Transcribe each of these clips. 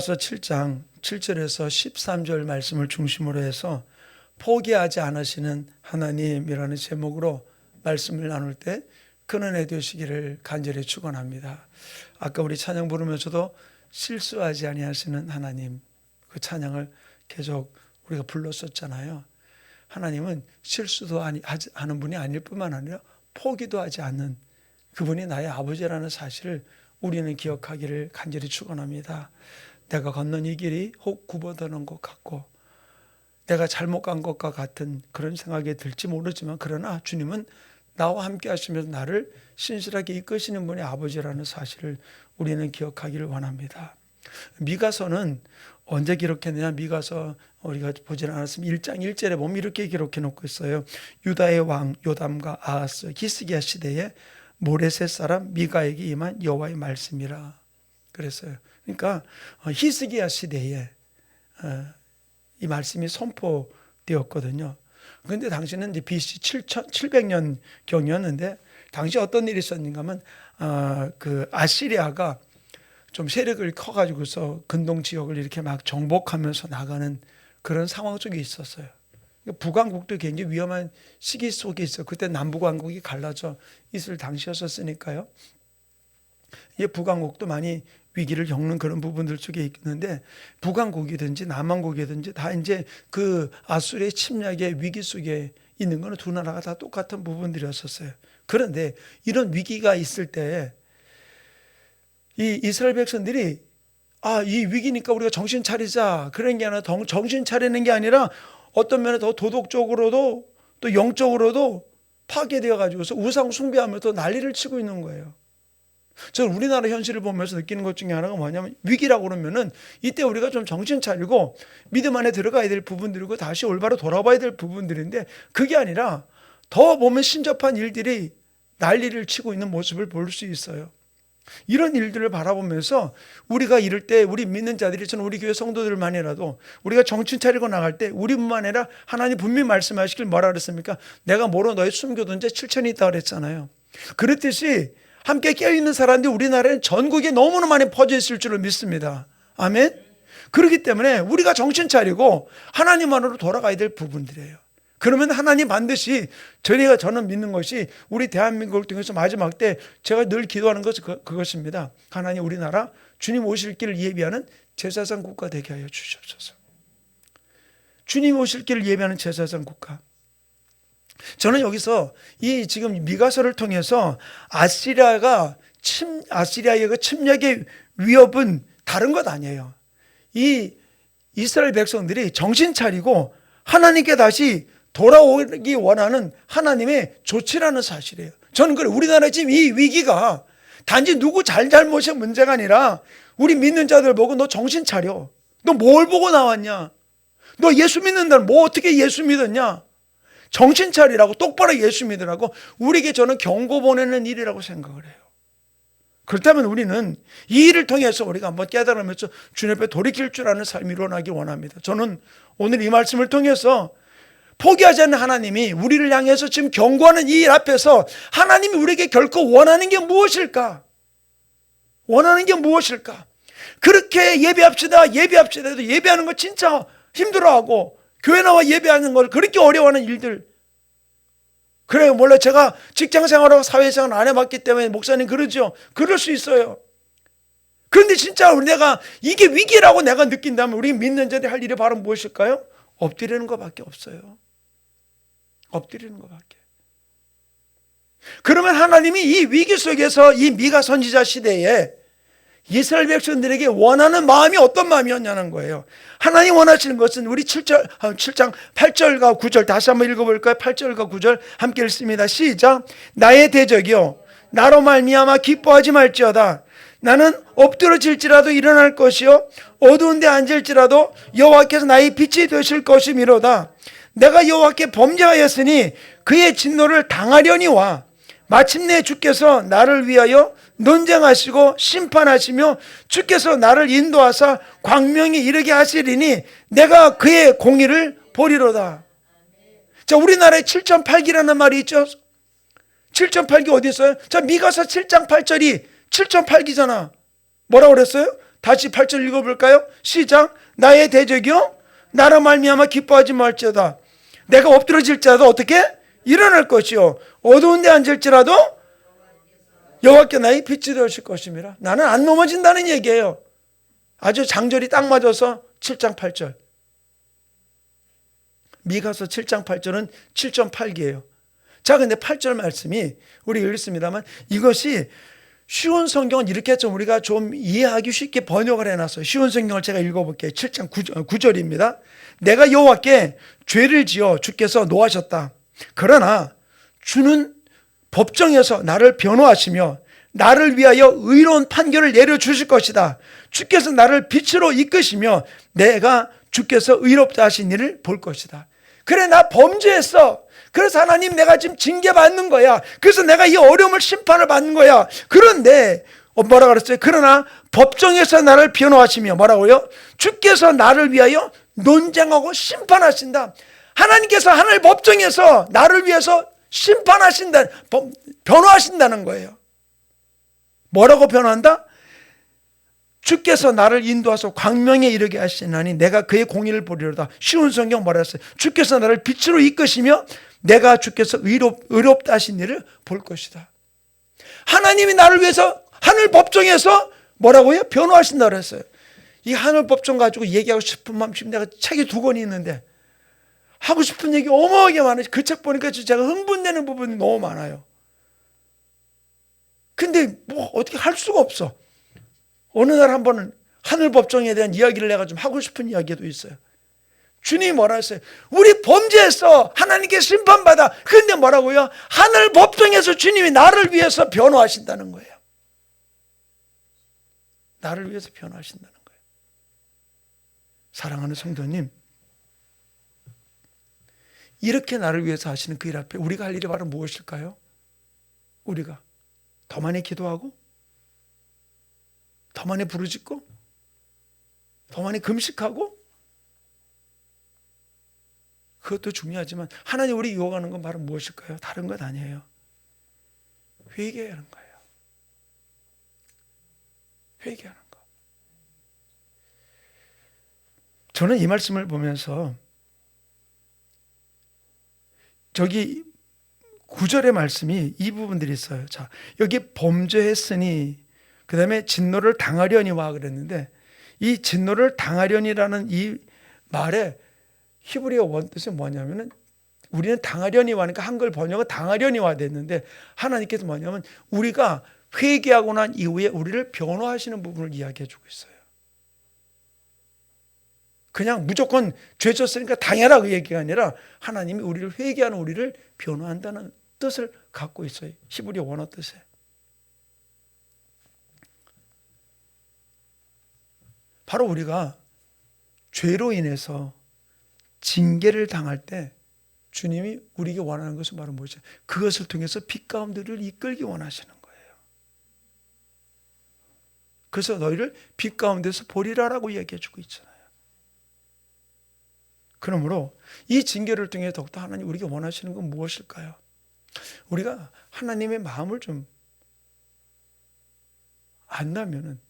미가서 7장 7절에서 13절 말씀을 중심으로 해서 포기하지 않으시는 하나님이라는 제목으로 말씀을 나눌 때 큰 은혜 되시기를 간절히 축원합니다. 아까 우리 찬양 부르면서도 실수하지 아니하시는 하나님, 그 찬양을 계속 우리가 불렀었잖아요. 하나님은 실수도 하는 분이 아닐 뿐만 아니라 포기도 하지 않는 그분이 나의 아버지라는 사실을 우리는 기억하기를 간절히 축원합니다. 내가 걷는 이 길이 혹 굽어드는 것 같고 내가 잘못 간 것과 같은 그런 생각이 들지 모르지만, 그러나 주님은 나와 함께 하시면서 나를 신실하게 이끄시는 분이 아버지라는 사실을 우리는 기억하기를 원합니다. 미가서는 언제 기록했느냐? 미가서 우리가 보지는 않았으면 1장 1절에 보면 이렇게 기록해 놓고 있어요. 유다의 왕 요담과 아하스 히스기야 시대에 모레셋 사람 미가에게 임한 여호와의 말씀이라 그랬어요. 그러니까 히스기야 시대에 이 말씀이 선포되었거든요. 그런데 당시는 이제 BC 700년 경이었는데, 당시 어떤 일이 있었는가 하면 그 아시리아가 좀 세력을 커가지고서 근동 지역을 이렇게 막 정복하면서 나가는 그런 상황 속에 있었어요. 북왕국도 굉장히 위험한 시기 속에 있어. 그때 남북왕국이 갈라져 있을 당시였었으니까요. 이 북왕국도 많이 위기를 겪는 그런 부분들 속에 있는데, 북왕국이든지 남왕국이든지 다 이제 그 아수르의 침략의 위기 속에 있는 거는 두 나라가 다 똑같은 부분들이었었어요. 그런데 이런 위기가 있을 때 이 이스라엘 백성들이 이 위기니까 우리가 정신 차리자, 그런 게 아니라 정신 차리는 게 아니라 어떤 면에 더 도덕적으로도 또 영적으로도 파괴되어 가지고서 우상 숭배하면서 난리를 치고 있는 거예요. 저는 우리나라 현실을 보면서 느끼는 것 중에 하나가 뭐냐면, 위기라고 그러면은 이때 우리가 좀 정신 차리고 믿음 안에 들어가야 될 부분들이고 다시 올바로 돌아봐야 될 부분들인데, 그게 아니라 더 보면 신접한 일들이 난리를 치고 있는 모습을 볼 수 있어요. 이런 일들을 바라보면서 우리가 이럴 때 우리 믿는 자들이, 저는 우리 교회 성도들만이라도 우리가 정신 차리고 나갈 때 우리뿐만 아니라 하나님 분명히 말씀하시길 뭐라 그랬습니까? 내가 뭐로 너희 숨겨둔 자 7천이 있다 그랬잖아요. 그렇듯이 함께 깨어있는 사람들이 우리나라에 전국에 너무나 많이 퍼져 있을 줄을 믿습니다. 아멘. 그렇기 때문에 우리가 정신 차리고 하나님 안으로 돌아가야 될 부분들이에요. 그러면 하나님 반드시, 저는 믿는 것이 우리 대한민국을 통해서 마지막 때 제가 늘 기도하는 것은 그것입니다. 하나님, 우리나라 주님 오실 길을 예비하는 제사장 국가 되게 하여 주시옵소서. 주님 오실 길을 예비하는 제사장 국가. 저는 여기서 이 지금 미가서를 통해서 아시리아의 그 침략의 위협은 다른 것 아니에요. 이 이스라엘 백성들이 정신 차리고 하나님께 다시 돌아오기 원하는 하나님의 조치라는 사실이에요. 저는 그래, 우리나라 지금 이 위기가 단지 누구 잘못의 문제가 아니라 우리 믿는 자들 보고 너 정신 차려. 너 뭘 보고 나왔냐? 너 예수 믿는다는 뭐 어떻게 예수 믿었냐? 정신 차리라고, 똑바로 예수 믿으라고 우리에게 저는 경고 보내는 일이라고 생각을 해요. 그렇다면 우리는 이 일을 통해서 우리가 한번 깨달으면서 주님 앞에 돌이킬 줄 아는 삶이 일어나기 원합니다. 저는 오늘 이 말씀을 통해서 포기하지 않는 하나님이 우리를 향해서 지금 경고하는 이 일 앞에서 하나님이 우리에게 결코 원하는 게 무엇일까? 원하는 게 무엇일까? 그렇게 예배합시다. 예배합시다. 예배하는 거 진짜 힘들어하고 교회 나와 예배하는 걸 그렇게 어려워하는 일들. 그래요. 몰라, 제가 직장 생활하고 사회생활 안 해봤기 때문에 목사님 그러죠. 그럴 수 있어요. 그런데 진짜 내가 이게 위기라고 내가 느낀다면 우리 믿는 자들이 할 일이 바로 무엇일까요? 엎드리는 것밖에 없어요. 엎드리는 것밖에. 그러면 하나님이 이 위기 속에서 이 미가 선지자 시대에 이스라엘 백성들에게 원하는 마음이 어떤 마음이었냐는 거예요. 하나님 원하시는 것은 우리 7장 8절과 9절 다시 한번 읽어볼까요? 8절과 9절 함께 읽습니다. 시작. 나의 대적이여, 나로 말미암아 기뻐하지 말지어다. 나는 엎드러질지라도 일어날 것이요, 어두운 데 앉을지라도 여호와께서 나의 빛이 되실 것이미로다. 내가 여호와께 범죄하였으니 그의 진노를 당하려니와 마침내 주께서 나를 위하여 논쟁하시고 심판하시며 주께서 나를 인도하사 광명에 이르게 하시리니 내가 그의 공의를 보리로다. 자, 우리나라에 7.8기라는 말이 있죠. 7.8기 어디 있어요? 자, 미가서 7장 8절이 7.8기잖아. 뭐라고 그랬어요? 다시 8절 읽어볼까요? 시작. 나의 대적이요 나로 말미암아 기뻐하지 말지어다. 내가 엎드러질지라도 어떻게? 일어날 것이요 어두운 데 앉을지라도 여호와께 나의 빛이 되실 것입니다. 나는 안 넘어진다는 얘기예요. 아주 장절이 딱 맞아서 7장 8절. 미가서 7장 8절은 7.8기예요. 자, 근데 8절 말씀이 우리 읽습니다만 이것이 쉬운 성경은 이렇게 좀 우리가 좀 이해하기 쉽게 번역을 해놨어요. 쉬운 성경을 제가 읽어볼게요. 7장 9절입니다. 내가 여호와께 죄를 지어 주께서 노하셨다. 그러나 주는 법정에서 나를 변호하시며 나를 위하여 의로운 판결을 내려주실 것이다. 주께서 나를 빛으로 이끄시며 내가 주께서 의롭다 하신 일을 볼 것이다. 그래, 나 범죄했어. 그래서 하나님 내가 지금 징계받는 거야. 그래서 내가 이 어려움을 심판을 받는 거야. 그런데 뭐라 그랬어요? 그러나 법정에서 나를 변호하시며 뭐라고요? 주께서 나를 위하여 논쟁하고 심판하신다. 하나님께서 하늘 법정에서 나를 위해서 심판하신다, 변호하신다는 거예요. 뭐라고 변호한다? 주께서 나를 인도하셔 광명에 이르게 하시나니 내가 그의 공의를 보리로다. 쉬운 성경 뭐라 했어요? 주께서 나를 빛으로 이끄시며 내가 주께서 의롭다 하신 일을 볼 것이다. 하나님이 나를 위해서 하늘 법정에서 뭐라고요? 변호하신다고 했어요. 이 하늘 법정 가지고 얘기하고 싶은 마음, 지금 내가 책이 2권이 있는데 하고 싶은 얘기 어마어마하게 많아요. 그 책 보니까 제가 흥분되는 부분이 너무 많아요. 근데 뭐 어떻게 할 수가 없어. 어느 날 한 번은 하늘 법정에 대한 이야기를 내가 좀 하고 싶은 이야기도 있어요. 주님이 뭐라 했어요? 우리 범죄했어. 하나님께 심판받아. 근데 뭐라고요? 하늘 법정에서 주님이 나를 위해서 변호하신다는 거예요. 나를 위해서 변호하신다는 거예요. 사랑하는 성도님, 이렇게 나를 위해서 하시는 그 일 앞에 우리가 할 일이 바로 무엇일까요? 우리가 더 많이 기도하고 더 많이 부르짖고 더 많이 금식하고, 그것도 중요하지만 하나님 우리 유혹하는 건 바로 무엇일까요? 다른 것 아니에요. 회개하는 거예요. 회개하는 거. 저는 이 말씀을 보면서 저기 9절의 말씀이 이 부분들이 있어요. 자, 여기 범죄했으니 그 다음에 진노를 당하려니와 그랬는데, 이 진노를 당하려니라는 이 말에 히브리어 원뜻이 뭐냐면은, 우리는 당하려니와 하니까 한글 번역은 당하려니와 됐는데, 하나님께서 뭐냐면 우리가 회개하고 난 이후에 우리를 변호하시는 부분을 이야기해 주고 있어요. 그냥 무조건 죄 졌으니까 당해라 그 얘기가 아니라 하나님이 우리를 회개하는 우리를 변호한다는 뜻을 갖고 있어요. 히브리어 원어 뜻에. 바로 우리가 죄로 인해서 징계를 당할 때 주님이 우리에게 원하는 것은 바로 무엇이죠? 그것을 통해서 빛 가운데를 이끌기 원하시는 거예요. 그래서 너희를 빛 가운데서 보리라라고 이야기해 주고 있잖아요. 그러므로 이 징계를 통해 더욱더 하나님 우리에게 원하시는 건 무엇일까요? 우리가 하나님의 마음을 좀 안다면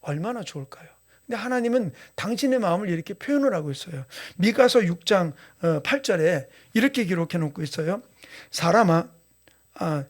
얼마나 좋을까요? 근데 하나님은 당신의 마음을 이렇게 표현을 하고 있어요. 미가서 6장 8절에 이렇게 기록해 놓고 있어요. 사람아,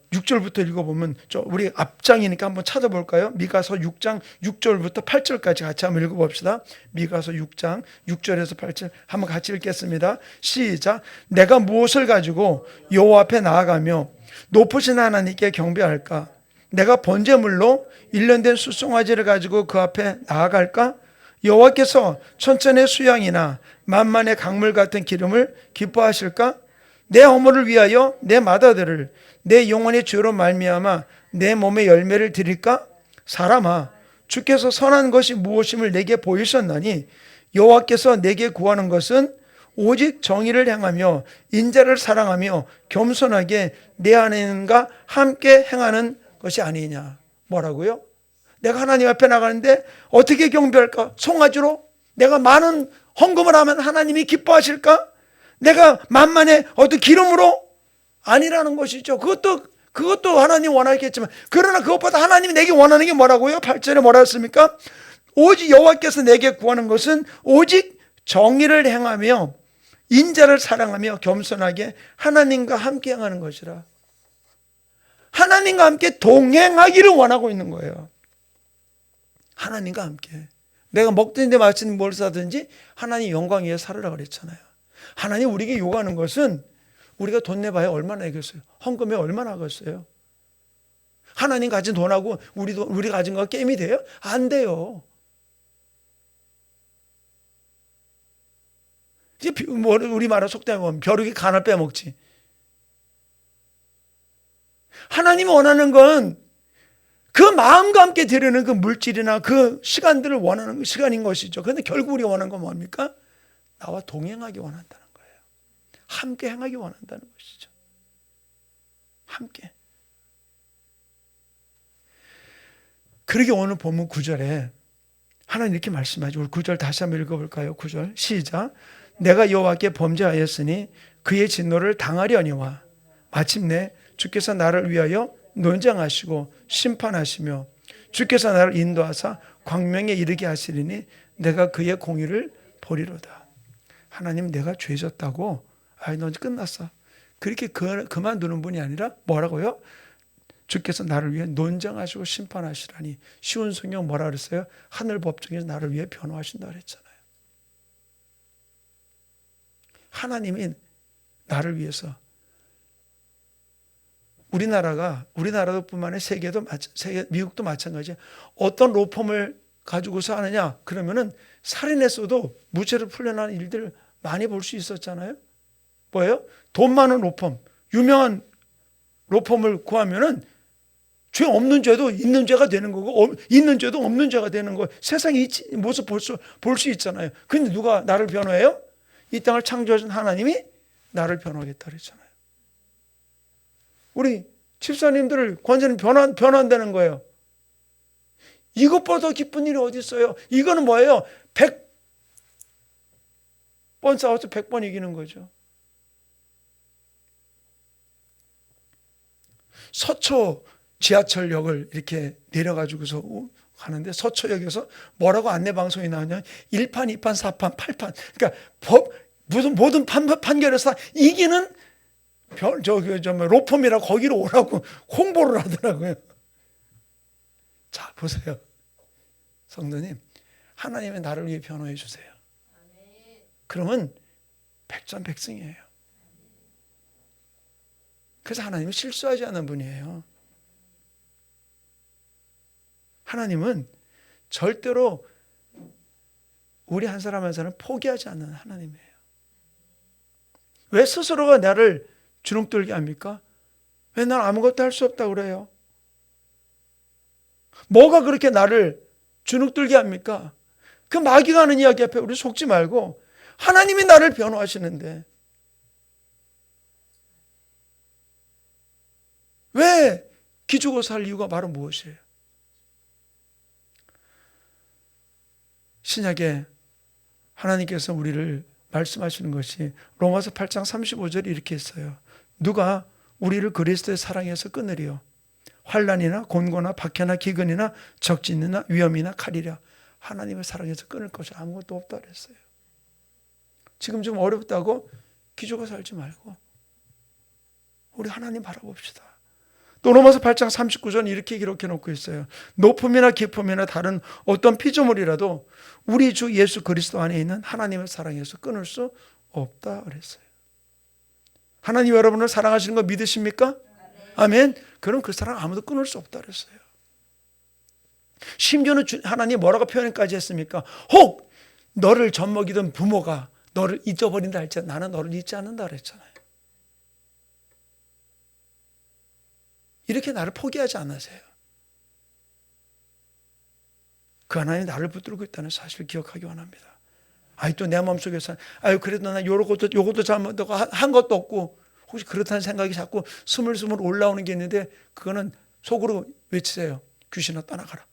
6절부터 읽어보면, 우리 앞장이니까 한번 찾아볼까요? 미가서 6장 6절부터 8절까지 같이 한번 읽어봅시다. 미가서 6장 6절에서 8절 한번 같이 읽겠습니다. 시작. 내가 무엇을 가지고 여호와 앞에 나아가며 높으신 하나님께 경배할까? 내가 번제물로 일련된 수송아지를 가지고 그 앞에 나아갈까? 여호와께서 천천의 수양이나 만만의 강물 같은 기름을 기뻐하실까? 내 허물을 위하여 내 맏아들을 내 영혼의 죄로 말미암아 내 몸의 열매를 드릴까? 사람아, 주께서 선한 것이 무엇임을 내게 보이셨나니 여호와께서 내게 구하는 것은 오직 정의를 행하며 인자를 사랑하며 겸손하게 내 하나님과 함께 행하는 것이 아니냐. 뭐라고요? 내가 하나님 앞에 나가는데 어떻게 경배할까? 송아지로? 내가 많은 헌금을 하면 하나님이 기뻐하실까? 내가 만만의 어떤 기름으로? 아니라는 것이죠. 그것도 하나님 원하겠지만, 그러나 그것보다 하나님이 내게 원하는 게 뭐라고요? 8절에 뭐라 했습니까? 오직 여호와께서 내게 구하는 것은 오직 정의를 행하며 인자를 사랑하며 겸손하게 하나님과 함께 행하는 것이라. 하나님과 함께 동행하기를 원하고 있는 거예요. 하나님과 함께. 내가 먹든지 마시든지 뭘 사든지 하나님 영광 위에 살으라 그랬잖아요. 하나님 우리에게 요구하는 것은 우리가 돈 내봐야 얼마나 하겠어요? 헌금에 얼마나 하겠어요? 하나님 가진 돈하고 우리 가진 거가 게임이 돼요? 안 돼요. 이제 우리 말로 속담에 보면 벼룩이 간을 빼먹지. 하나님이 원하는 건 그 마음과 함께 드리는 그 물질이나 그 시간들을 원하는 시간인 것이죠. 그런데 결국 우리가 원하는 건 뭡니까? 나와 동행하기 원한다는 거예요. 함께 행하기 원한다는 것이죠. 함께. 그러게 오늘 본문 9절에 하나님 이렇게 말씀하죠. 우리 9절 다시 한번 읽어볼까요? 9절 시작. 내가 여호와께 범죄하였으니 그의 진노를 당하려니와 마침내 주께서 나를 위하여 논장하시고 심판하시며 주께서 나를 인도하사 광명에 이르게 하시리니 내가 그의 공의를 보리로다. 하나님 내가 죄졌다고 너 끝났어. 그렇게 그만두는 분이 아니라 뭐라고요? 주께서 나를 위해 논장하시고 심판하시라니. 쉬운 성경 뭐라 그랬어요? 하늘 법정에서 나를 위해 변호하신다 그랬잖아요. 하나님이 나를 위해서 우리나라도 뿐만 아니라 세계 미국도 마찬가지야. 어떤 로펌을 가지고서 하느냐? 그러면은 살인했어도 무죄로 풀려나는 일들을 많이 볼 수 있었잖아요. 뭐예요? 돈 많은 로펌, 유명한 로펌을 구하면은 죄 없는 죄도 있는 죄가 되는 거고, 있는 죄도 없는 죄가 되는 거. 세상에 모습 볼 수 있잖아요. 근데 누가 나를 변호해요? 이 땅을 창조하신 하나님이 나를 변호하겠다 그랬잖아요. 우리 집사님들을 권사님 변호한다는 거예요. 이것보다 더 기쁜 일이 어디 있어요? 이거는 뭐예요? 100번 싸워서 100번 이기는 거죠. 서초 지하철역을 이렇게 내려가지고서 가는데 서초역에서 뭐라고 안내방송이 나오냐? 1판, 2판, 4판, 8판. 그러니까 모든 판결에서 이기는 로펌이라 거기로 오라고 홍보를 하더라고요. 자, 보세요. 성도님, 하나님의 나를 위해 변호해 주세요. 그러면 백전백승이에요. 그래서 하나님은 실수하지 않는 분이에요. 하나님은 절대로 우리 한 사람 한 사람 포기하지 않는 하나님이에요. 왜 스스로가 나를 주눅들게 합니까? 왜 난 아무것도 할 수 없다고 그래요? 뭐가 그렇게 나를 주눅들게 합니까? 그 마귀가 하는 이야기 앞에 우리 속지 말고 하나님이 나를 변호하시는데 왜 기죽어 살 이유가 바로 무엇이에요? 신약에 하나님께서 우리를 말씀하시는 것이 로마서 8장 35절에 이렇게 했어요. 누가 우리를 그리스도의 사랑에서 끊으리요? 환난이나 곤고나 박해나 기근이나 적진이나 위험이나 칼이라. 하나님의 사랑에서 끊을 것이 아무것도 없다 그랬어요. 지금 좀 어렵다고 기죽어 살지 말고 우리 하나님 바라봅시다. 또 로마서 8장 39절 이렇게 기록해 놓고 있어요. 높음이나 깊음이나 다른 어떤 피조물이라도 우리 주 예수 그리스도 안에 있는 하나님의 사랑에서 끊을 수 없다 그랬어요. 하나님 여러분을 사랑하시는 거 믿으십니까? 아멘. 그럼 그 사랑 아무도 끊을 수 없다 그랬어요. 심지어는 하나님 뭐라고 표현까지 했습니까? 혹 너를 젖먹이던 부모가 너를 잊어버린다 할지 나는 너를 잊지 않는다 그랬잖아요. 이렇게 나를 포기하지 않으세요. 그 하나님이 나를 붙들고 있다는 사실을 기억하기 원합니다. 또 내 마음속에서 그래도 난 요것도 잘못하고 한 것도 없고 혹시 그렇다는 생각이 자꾸 스물스물 올라오는 게 있는데 그거는 속으로 외치세요. 귀신아 떠나가라.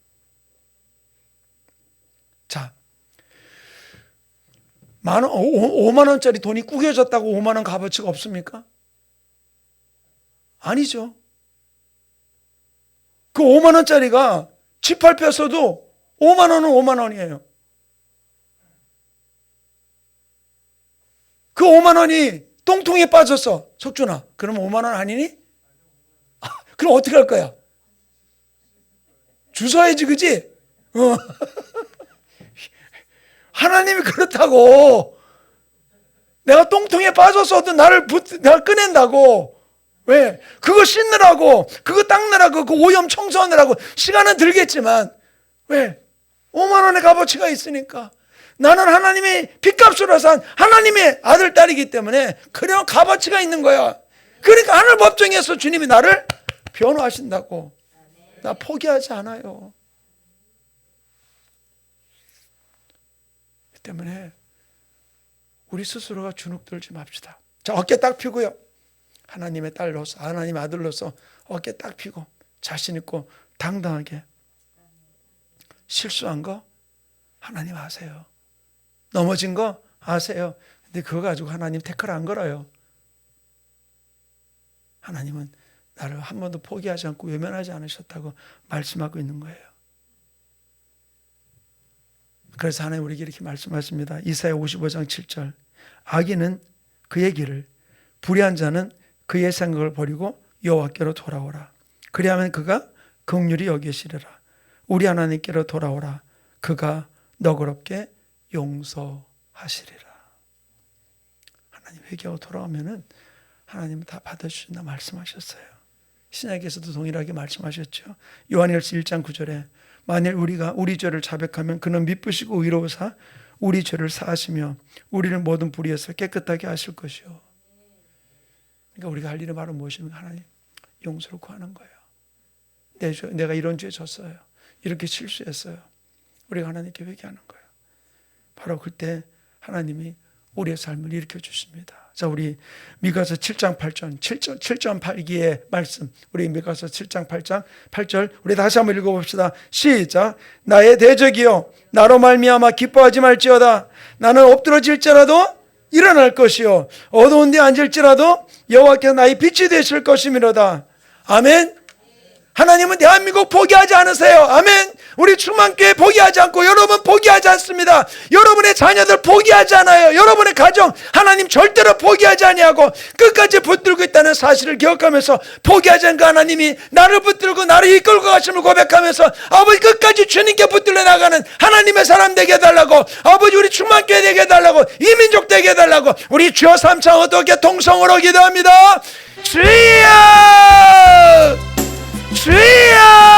자, 5만 원짜리 돈이 구겨졌다고 5만 원 값어치가 없습니까? 아니죠. 그 5만 원짜리가 지팔 뺐어도 5만 원은 5만 원이에요. 그 5만 원이 똥통에 빠졌어. 석준아, 그럼 5만 원 아니니? 그럼 어떻게 할 거야? 주워야지, 그지? 하나님이 그렇다고. 내가 똥통에 빠졌어도 나를 꺼낸다고. 왜? 그거 씻느라고, 그거 닦느라고, 그 오염 청소하느라고 시간은 들겠지만, 왜? 5만 원의 값어치가 있으니까. 나는 하나님의 핏값으로 산 하나님의 아들, 딸이기 때문에 그런 값어치가 있는 거야. 그러니까 하늘 법정에서 주님이 나를 변호하신다고. 나 포기하지 않아요. 그 때문에 우리 스스로가 주눅 들지 맙시다. 자, 어깨 딱 펴고요. 하나님의 딸로서, 하나님의 아들로서 어깨 딱 펴고 자신 있고 당당하게. 실수한 거 하나님 아세요. 넘어진 거 아세요. 근데 그거 가지고 하나님 태클 안 걸어요. 하나님은 나를 한 번도 포기하지 않고 외면하지 않으셨다고 말씀하고 있는 거예요. 그래서 하나님 우리에게 이렇게 말씀하십니다. 이사야 55장 7절. 악인은 그의 길을, 불의한 자는 그의 생각을 버리고 여호와께로 돌아오라. 그리하면 그가 긍휼히 여기시리라. 우리 하나님께로 돌아오라. 그가 너그럽게 용서하시리라. 하나님 회개하고 돌아오면은 하나님은 다 받아주신다 말씀하셨어요. 신약에서도 동일하게 말씀하셨죠. 요한일서 1장 9절에 만일 우리가 우리 죄를 자백하면 그는 미쁘시고 의로우사 우리 죄를 사하시며 우리를 모든 불의에서 깨끗하게 하실 것이요. 그러니까 우리가 할 일은 바로 무엇입니까? 하나님 용서를 구하는 거예요. 내가 이런 죄 졌어요. 이렇게 실수했어요. 우리가 하나님께 회개하는 거예요. 바로 그때 하나님이 우리의 삶을 일으켜 주십니다. 자, 우리 미가서 7장 8절, 7.8기의 말씀, 우리 미가서 7장 8절, 우리 다시 한번 읽어봅시다. 시작. 나의 대적이여, 나로 말미암아 기뻐하지 말지어다. 나는 엎드러질지라도 일어날 것이요, 어두운 데 앉을지라도 여호와께서 나의 빛이 되실 것이미로다. 아멘. 하나님은 대한민국 포기하지 않으세요. 아멘. 우리 충만교회 포기하지 않고 여러분 포기하지 않습니다. 여러분의 자녀들 포기하지 않아요. 여러분의 가정 하나님 절대로 포기하지 아니하고 끝까지 붙들고 있다는 사실을 기억하면서 포기하지 않고 하나님이 나를 붙들고 나를 이끌고 가심을 고백하면서 아버지 끝까지 주님께 붙들려 나가는 하나님의 사람 되게 해달라고, 아버지 우리 충만교회 되게 해달라고, 이민족 되게 해달라고 우리 주여 삼창 어떻게 통성으로 기도합니다. 주여 주여